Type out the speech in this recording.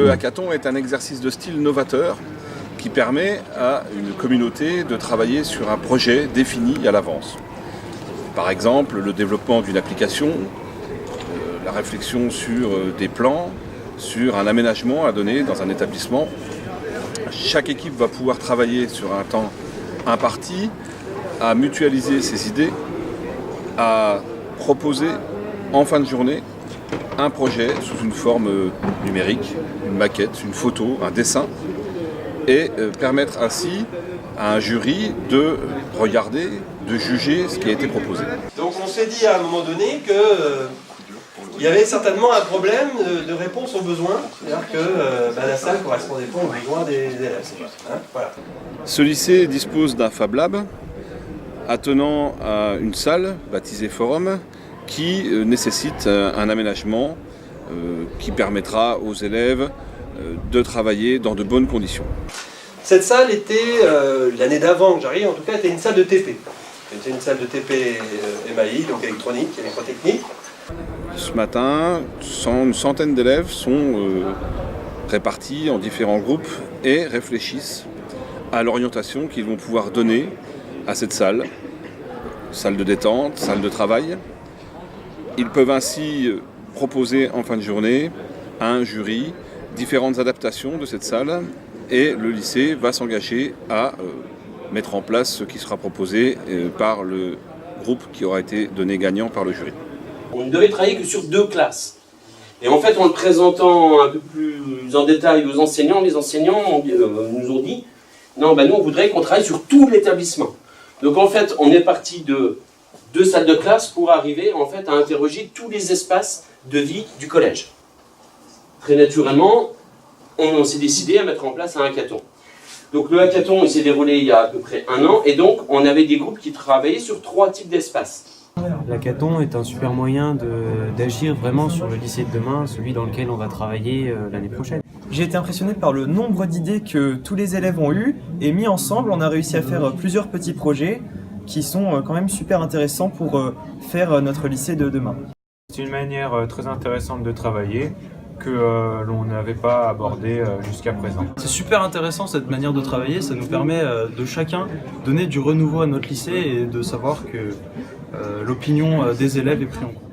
Le hackathon est un exercice de style novateur qui permet à une communauté de travailler sur un projet défini à l'avance. Par exemple, le développement d'une application, la réflexion sur des plans, sur un aménagement à donner dans un établissement. Chaque équipe va pouvoir travailler sur un temps imparti, à mutualiser ses idées, à proposer en fin de journée un projet sous une forme numérique, une maquette, une photo, un dessin, et permettre ainsi à un jury de regarder, de juger ce qui a été proposé. Donc on s'est dit à un moment donné que il y avait certainement un problème de réponse aux besoins, c'est-à-dire que la salle ne correspondait pas aux besoins des élèves. Voilà. Ce lycée dispose d'un Fab Lab attenant à une salle baptisée Forum qui nécessite un aménagement qui permettra aux élèves de travailler dans de bonnes conditions. Cette salle était, l'année d'avant que j'arrive en tout cas, était une salle de TP. C'était une salle de TP MAI, donc électronique, électrotechnique. Ce matin, une centaine d'élèves sont répartis en différents groupes et réfléchissent à l'orientation qu'ils vont pouvoir donner à cette salle. Salle de détente, salle de travail. Ils peuvent ainsi proposer en fin de journée à un jury différentes adaptations de cette salle et le lycée va s'engager à mettre en place ce qui sera proposé par le groupe qui aura été donné gagnant par le jury. On ne devait travailler que sur 2 classes. Et en fait, en le présentant un peu plus en détail aux enseignants, les enseignants nous ont dit « Non, nous, on voudrait qu'on travaille sur tout l'établissement. » Donc en fait, on est parti de 2 salles de classe pour arriver en fait, à interroger tous les espaces de vie du collège. Très naturellement, on s'est décidé à mettre en place un hackathon. Donc le hackathon s'est déroulé il y a à peu près 1 an, et donc on avait des groupes qui travaillaient sur 3 types d'espaces. L'hackathon est un super moyen d'agir vraiment sur le lycée de demain, celui dans lequel on va travailler l'année prochaine. J'ai été impressionné par le nombre d'idées que tous les élèves ont eues, et mis ensemble, on a réussi à faire plusieurs petits projets qui sont quand même super intéressants pour faire notre lycée de demain. C'est une manière très intéressante de travailler que l'on n'avait pas abordé jusqu'à présent. C'est super intéressant cette manière de travailler, ça nous permet de chacun donner du renouveau à notre lycée et de savoir que l'opinion des élèves est prise en compte.